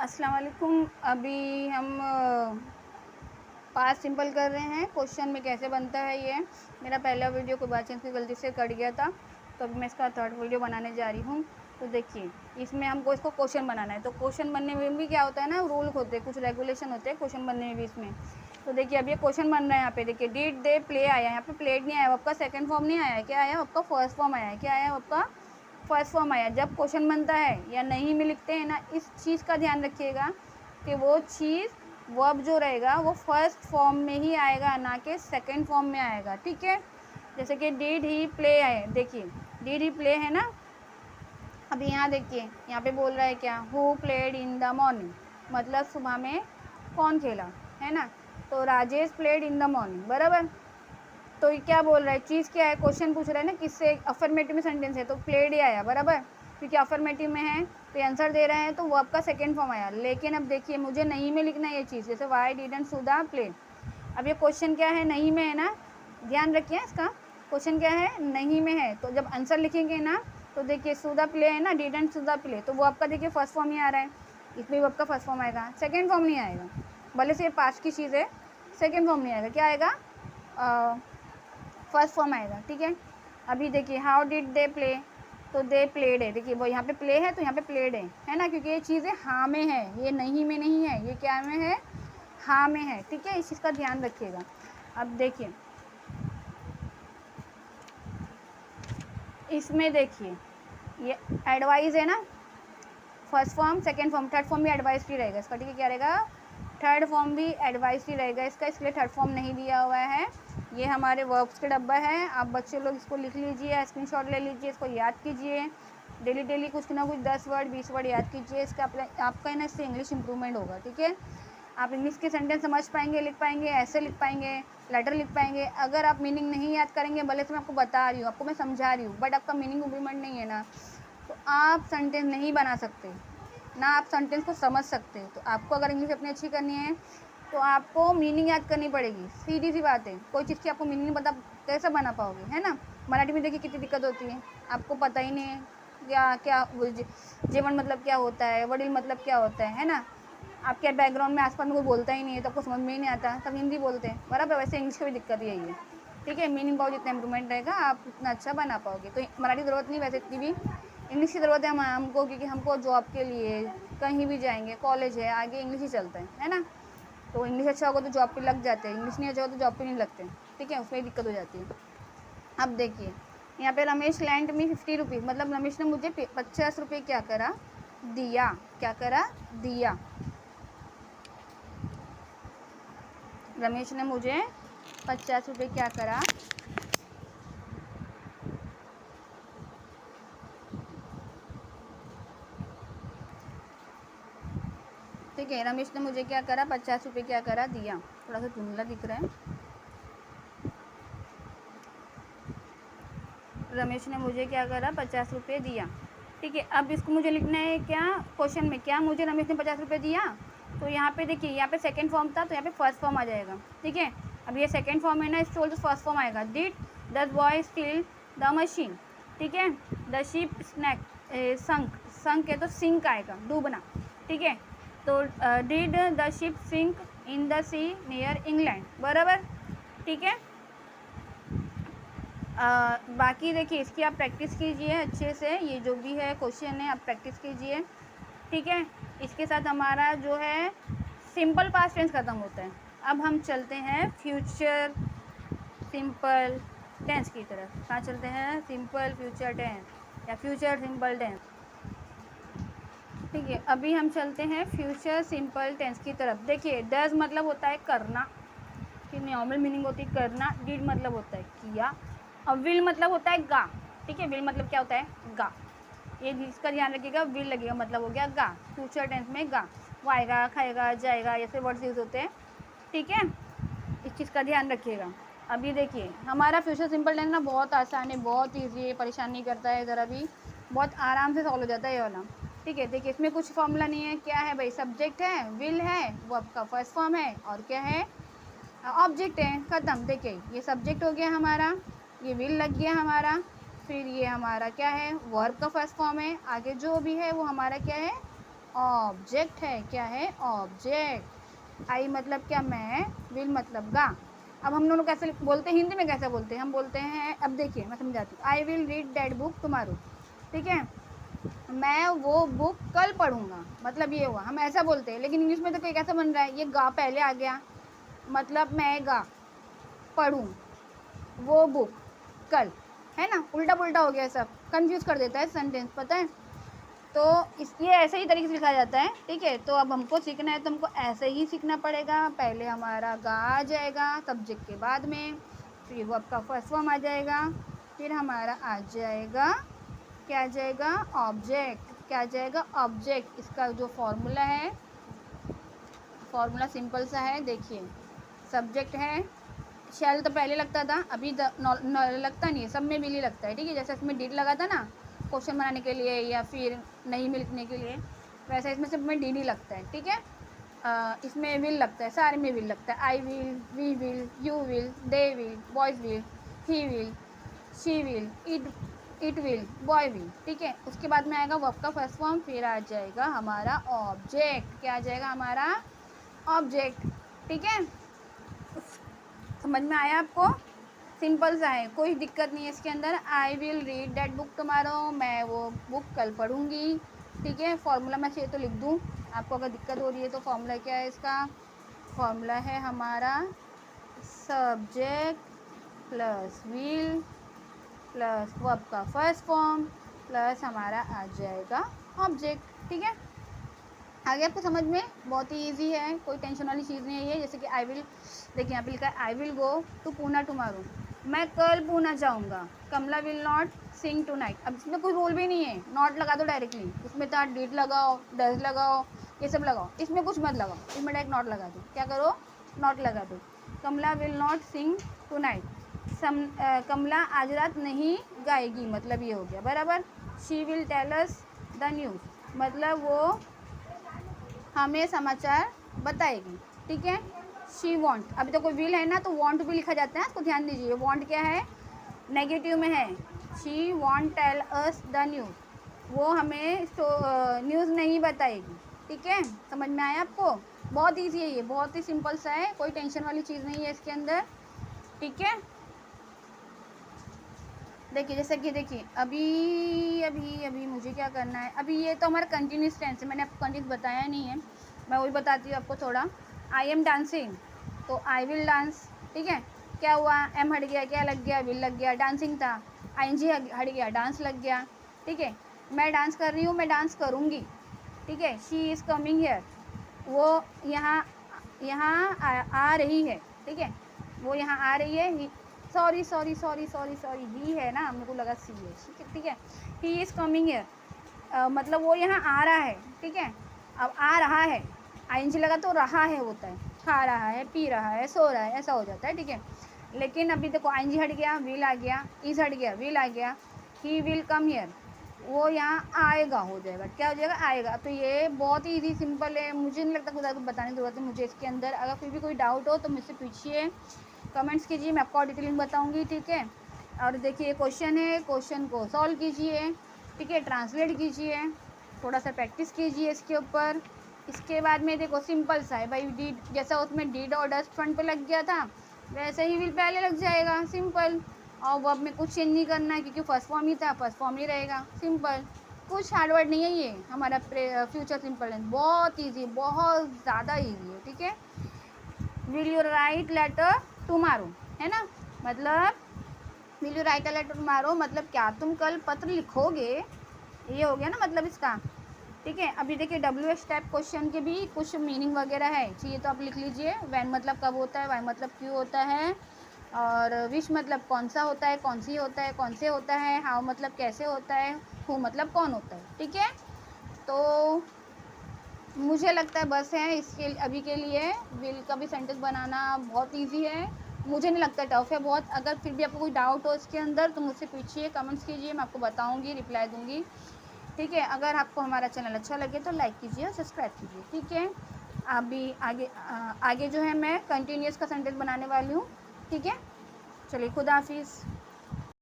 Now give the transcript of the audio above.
अस्सलाम वालेकुम। अभी हम पास्ट सिंपल कर रहे हैं। क्वेश्चन में कैसे बनता है ये मेरा पहला वीडियो को बाई चांस की गलती से कट गया था, तो अभी मैं इसका थर्ड वीडियो बनाने जा रही हूँ। तो देखिए, इसमें हमको इसको क्वेश्चन बनाना है। तो क्वेश्चन बनने में भी क्या होता है ना, रूल होते हैं, कुछ रेगुलेशन होते हैं क्वेश्चन बनने में भी इसमें। तो देखिए, अब ये क्वेश्चन बन रहा है। यहाँ पे देखिए, डिड दे प्ले आया है, यहाँ पे प्लेड नहीं आया, आपका सेकेंड फॉर्म नहीं आया है। क्या आया? आपका फर्स्ट फॉर्म आया है। क्या आया? आपका फर्स्ट फॉर्म आया। जब क्वेश्चन बनता है या नहीं में लिखते हैं ना, इस चीज़ का ध्यान रखिएगा कि वो चीज़ वर्ब जो रहेगा वो फर्स्ट फॉर्म में ही आएगा, ना कि सेकंड फॉर्म में आएगा। ठीक है, जैसे कि डिड ही प्ले है। देखिए, डिड ही प्ले है ना। अभी यहाँ देखिए, यहाँ पे बोल रहा है क्या, who played in the morning, मतलब सुबह में कौन खेला, है ना। तो Rajesh played in the morning, बराबर। तो ये क्या बोल रहा है, चीज़ क्या है, क्वेश्चन पूछ रहा है ना किससे, अफर्मेटिव में सेंटेंस है तो प्लेड ही आया, बराबर, क्योंकि अफर्मेटिव में है तो आंसर दे रहे हैं, तो वो आपका सेकंड फॉर्म आया। लेकिन अब देखिए, मुझे नहीं में लिखना है ये चीज़, जैसे वाई डिडंट सुधा प्ले। अब ये क्वेश्चन क्या है, नहीं में है ना, ध्यान रखिए इसका। क्वेश्चन क्या है, नहीं में है, तो जब आंसर लिखेंगे ना, तो देखिए सुधा प्ले है ना, डिडंट सुधा प्ले, तो वो आपका देखिए फर्स्ट फॉर्म ही आ रहा है, इसमें वो आपका फर्स्ट फॉर्म आएगा, सेकेंड फॉर्म नहीं आएगा। भले से ये पास्ट की चीज़ है, सेकेंड फॉर्म नहीं आएगा। क्या आएगा? फर्स्ट फॉर्म आएगा। ठीक है, अभी देखिए, हाउ डिड दे प्ले, तो दे प्लेड है। देखिए, वो यहाँ पे प्ले है तो यहाँ पे प्लेड है ना, क्योंकि ये चीज़ें हाँ में है, ये नहीं में नहीं है, ये क्या में है, हाँ में है। ठीक है, इस चीज़ का ध्यान रखिएगा। अब देखिए, इसमें देखिए, ये एडवाइस है ना, first form, second form, third form भी एडवाइस ही रहेगा इसका। ठीक है, क्या रहेगा, थर्ड फॉर्म भी एडवाइस ही रहेगा इसका, इसलिए थर्ड फॉर्म नहीं दिया हुआ है। ये हमारे वर्ब्स के डब्बा है, आप बच्चे लोग इसको लिख लीजिए, स्क्रीनशॉट ले लीजिए, इसको याद कीजिए, डेली डेली कुछ ना कुछ 10 वर्ड 20 वर्ड याद कीजिए। इसका आपका ना इससे इंग्लिश इंप्रूवमेंट होगा। ठीक है, आप इंग्लिश के सेंटेंस समझ पाएंगे, लिख पाएंगे, ऐसे लिख पाएंगे, लेटर लिख पाएंगे। अगर आप मीनिंग नहीं याद करेंगे, भले से मैं आपको बता रही हूँ, आपको मैं समझा रही हूँ, बट आपका मीनिंग इंप्रूवमेंट नहीं है ना, तो आप सेंटेंस नहीं बना सकते ना, आप सेंटेंस को समझ सकते। तो आपको अगर इंग्लिश अपनी अच्छी करनी है तो आपको मीनिंग याद करनी पड़ेगी, सीधी सी बात है। कोई चीज़ की आपको मीनिंग नहीं पता, कैसे बना पाओगे, है ना। मराठी में देखिए कितनी दिक्कत होती है, आपको पता ही नहीं है क्या क्या जीवन मतलब क्या होता है, वडील मतलब क्या होता है ना। आपके बैकग्राउंड में आसपास में कोई बोलता ही नहीं है तो आपको समझ में ही नहीं आता, सब हिंदी बोलते हैं, बराबर। वैसे इंग्लिश की भी दिक्कत यही है। ठीक है, मीनिंग पाओ, जितना इंप्रूवमेंट रहेगा आप उतना अच्छा बना पाओगे। तो मराठी की ज़रूरत नहीं, वैसे इतनी भी इंग्लिश की ज़रूरत है हमको, क्योंकि हमको जॉब के लिए कहीं भी जाएंगे, कॉलेज है, आगे इंग्लिश ही चलता है ना। तो इंग्लिश अच्छा होगा तो जॉब पे लग जाते हैं, इंग्लिश नहीं अच्छा होगा तो जॉब पे नहीं लगते। ठीक है, उसमें दिक्कत हो जाती है। अब देखिए, यहाँ पे रमेश लैंड में 50 रुपीज़, मतलब रमेश ने मुझे 50 रुपये क्या करा, दिया। क्या करा, दिया। रमेश ने मुझे 50 रुपये क्या करा, ठीक है, रमेश ने मुझे क्या करा, 50 रुपये क्या करा, दिया। थोड़ा सा धुंधला दिख रहा है। रमेश ने मुझे क्या करा, 50 रुपये दिया। ठीक है, अब इसको मुझे लिखना है क्या, क्वेश्चन में क्या मुझे रमेश ने 50 रुपये दिया। तो यहाँ पे देखिए, यहाँ पे सेकंड फॉर्म था तो यहाँ पे फर्स्ट फॉर्म आ जाएगा। ठीक है, अब ये सेकंड फॉर्म है ना, इस तो फर्स्ट फॉर्म आएगा। Did the boy steal the machine. ठीक है, the ship sank sank, sank है तो सिंक आएगा, डूबना। ठीक है, तो did the ship sink in the sea near England, बराबर। ठीक है, बाकी देखिए, इसकी आप प्रैक्टिस कीजिए अच्छे से, ये जो भी है क्वेश्चन है आप प्रैक्टिस कीजिए। ठीक है, इसके साथ हमारा जो है सिंपल पास्ट टेंस ख़त्म होता है। अब हम चलते हैं फ्यूचर सिंपल टेंस की तरफ। कहाँ चलते हैं, सिंपल फ्यूचर टेंस या फ्यूचर सिंपल टेंस। ठीक है, अभी हम चलते हैं फ्यूचर सिंपल टेंस की तरफ। देखिए, डज मतलब होता है करना, कि नॉर्मल मीनिंग होती है करना। डिड मतलब होता है किया। और विल मतलब होता है गा। ठीक है, विल मतलब क्या होता है, गा। ये इसका ध्यान रखिएगा, विल लगेगा मतलब हो गया गा, फ्यूचर टेंस में गा। वो आएगा, खाएगा, जाएगा, ऐसे वर्ड्स यूज होते हैं। ठीक है, इस चीज़ का ध्यान रखिएगा। अभी देखिए, हमारा फ्यूचर सिंपल टेंस ना बहुत आसान है, बहुत ईजी है, परेशान नहीं करता है ज़रा भी, बहुत आराम से सॉल्व हो जाता है ये वाला। ठीक है, देखिए इसमें कुछ फॉर्मूला नहीं है। क्या है भाई, सब्जेक्ट है, विल है, वो आपका फर्स्ट फॉर्म है, और क्या है, ऑब्जेक्ट है, ख़त्म। देखिए, ये सब्जेक्ट हो गया हमारा, ये विल लग गया हमारा, फिर ये हमारा क्या है, वर्ब का फर्स्ट फॉर्म है, आगे जो भी है वो हमारा क्या है, ऑब्जेक्ट है, क्या है, ऑब्जेक्ट। आई मतलब क्या, मैं, विल मतलब गा। अब हम दोनों कैसे बोलते हैं, हिंदी में कैसे बोलते हैं, हम बोलते हैं, अब देखिए मैं समझाती हूँ। I will read that book tomorrow, ठीक है, मैं वो बुक कल पढ़ूंगा, मतलब ये हुआ, हम ऐसा बोलते हैं। लेकिन इंग्लिश में तो कोई कैसा बन रहा है, ये गा पहले आ गया, मतलब मैं गा पढ़ूँ वो बुक कल, है ना, उल्टा पुल्टा हो गया सब, कंफ्यूज कर देता है सेंटेंस, पता है। तो ये ऐसे ही तरीके से लिखा जाता है, ठीक है। तो अब हमको सीखना है तो हमको ऐसे ही सीखना पड़ेगा। पहले हमारा गा आ जाएगा सब्जेक्ट के बाद में, फिर वो आपका फर्स्ट फॉर्म आ जाएगा, फिर हमारा आ जाएगा, क्या आ जाएगा, ऑब्जेक्ट। क्या आ जाएगा, ऑब्जेक्ट। इसका जो फॉर्मूला है, फॉर्मूला सिंपल सा है, देखिए, सब्जेक्ट है, शैल तो पहले लगता था, अभी लगता नहीं है, सब में विल ही लगता है, ठीक है। जैसे इसमें डिड लगा था ना क्वेश्चन बनाने के लिए या फिर नहीं लिखने के लिए, वैसा इसमें सब में डिड ही लगता है, ठीक है। इसमें विल लगता है, सारे में विल लगता है। I will, we will, you will, they will, boys will, he will, she will, it will, boy will, ठीक है। उसके बाद में आएगा वर्ब का फर्स्ट फॉर्म, फिर आ जाएगा हमारा ऑब्जेक्ट। क्या आ जाएगा, हमारा ऑब्जेक्ट, ठीक है। समझ में आया आपको, सिंपल सा है, कोई दिक्कत नहीं है इसके अंदर। I will read that book tomorrow, मैं वो बुक कल पढ़ूंगी, ठीक है। फार्मूला मैं चाहिए तो लिख दूँ, आपको अगर दिक्कत हो रही है तो। फार्मूला क्या है इसका, फार्मूला है हमारा subject plus will plus verb का फर्स्ट फॉर्म प्लस हमारा आ जाएगा ऑब्जेक्ट, ठीक है। आगे आपको समझ में, बहुत ही ईजी है, कोई टेंशन वाली चीज़ नहीं है ये। जैसे कि आई विल, देखिए यहाँ पे लिखा है I will go to Poona tomorrow, मैं कल पूना जाऊँगा। Kamala will not sing tonight, अब इसमें कोई रोल भी नहीं है, नॉट लगा दो डायरेक्टली, इसमें तो डिड लगाओ, डज लगाओ, ये सब लगाओ, इसमें कुछ मत लगाओ, इसमें डायरेक्ट नॉट लगा दो। क्या करो, नॉट लगा दो। Kamala will not sing tonight, Kamala आज रात नहीं गाएगी, मतलब ये हो गया बराबर। She will tell us the news, मतलब वो हमें समाचार बताएगी, ठीक है। शी वॉन्ट, अभी तो कोई विल है ना, तो वॉन्ट भी लिखा जाता है, इसको ध्यान दीजिए। वॉन्ट क्या है, नेगेटिव में है। She won't tell us the news, वो हमें न्यूज़ नहीं बताएगी, ठीक है। समझ में आया आपको, बहुत ईजी है ये, बहुत ही सिंपल सा है, कोई टेंशन वाली चीज़ नहीं है इसके अंदर, ठीक है। देखिए जैसे कि देखिए अभी अभी अभी मुझे क्या करना है, अभी ये तो हमारा कंटिन्यूस टेंस है, मैंने आपको कंटिन्यूस बताया नहीं है, मैं वही बताती हूँ आपको थोड़ा। आई एम डांसिंग, तो आई विल डांस, ठीक है। क्या हुआ, एम हट गया, क्या लग गया, विल लग गया, डांसिंग था, आईएनजी हट गया, डांस लग गया, ठीक है। मैं डांस कर रही हूँ, मैं डांस करूँगी, ठीक है। शी इज़ कमिंग हियर, वो यहाँ यहाँ आ रही है, ठीक है, वो यहाँ आ रही है। Sorry sorry sorry sorry sorry, ही है ना, मेरे को लगा सी है, ठीक है। ही इज़ कमिंग हियर, मतलब वो यहाँ आ रहा है, ठीक है। अब आ रहा है, आईएनजी लगा तो रहा है होता है, खा रहा है, पी रहा है, सो रहा है, ऐसा हो जाता है, ठीक है। लेकिन अभी देखो आईएनजी हट गया, विल आ गया, इज हट गया, विल आ गया, ही विल कम हियर, वो यहाँ आएगा हो जाएगा, क्या हो जाएगा, आएगा। तो ये बहुत ही ईजी सिंपल है, मुझे नहीं लगता कुछ बताने की ज़रूरत है मुझे इसके अंदर। अगर फिर भी कोई डाउट हो तो मुझसे पूछिए, कमेंट्स कीजिए, मैं आपको और डिटेलिंग बताऊंगी, ठीक है। और देखिए क्वेश्चन है, क्वेश्चन को सॉल्व कीजिए, ठीक है, ट्रांसलेट कीजिए, थोड़ा सा प्रैक्टिस कीजिए इसके ऊपर। इसके बाद में देखो सिंपल सा है भाई, डीड जैसा उसमें डीड और डस्ट फ्रंट पे लग गया था, वैसे ही विल पहले लग जाएगा, सिंपल। और वर्ब में कुछ चेंज नहीं करना है क्योंकि फर्स्ट फॉर्म ही था, फर्स्ट फॉर्म ही रहेगा, सिंपल। कुछ हार्डवर्ड नहीं है ये हमारा फ्यूचर सिंपल टेंस, बहुत ईजी, बहुत ज़्यादा ईजी है, ठीक है। Will you write letter tomorrow, है ना, मतलब will you write a letter tomorrow, मतलब क्या तुम कल पत्र लिखोगे, ये हो गया ना मतलब इसका, ठीक है। अभी देखिए WH टाइप क्वेश्चन के भी कुछ मीनिंग वगैरह है, चाहिए तो आप लिख लीजिए। वैन मतलब कब होता है, वाई मतलब क्यों होता है, और विच मतलब कौन सा होता है, कौन सी होता है, कौन से होता है, हाउ मतलब कैसे होता है, हु मतलब कौन होता है, ठीक है। तो मुझे लगता है बस है इसके अभी के लिए, विल का भी सेंटेंस बनाना बहुत इजी है, मुझे नहीं लगता टफ है बहुत। अगर फिर भी आपको कोई डाउट हो इसके अंदर तो मुझसे पूछिए, कमेंट्स कीजिए, मैं आपको बताऊंगी, रिप्लाई दूंगी, ठीक है। अगर आपको हमारा चैनल अच्छा लगे तो लाइक कीजिए और सब्सक्राइब कीजिए, ठीक है। अभी आगे जो है मैं कंटिन्यूस का सेंटेंस बनाने वाली हूँ, ठीक है। चलिए खुदा हाफिज़।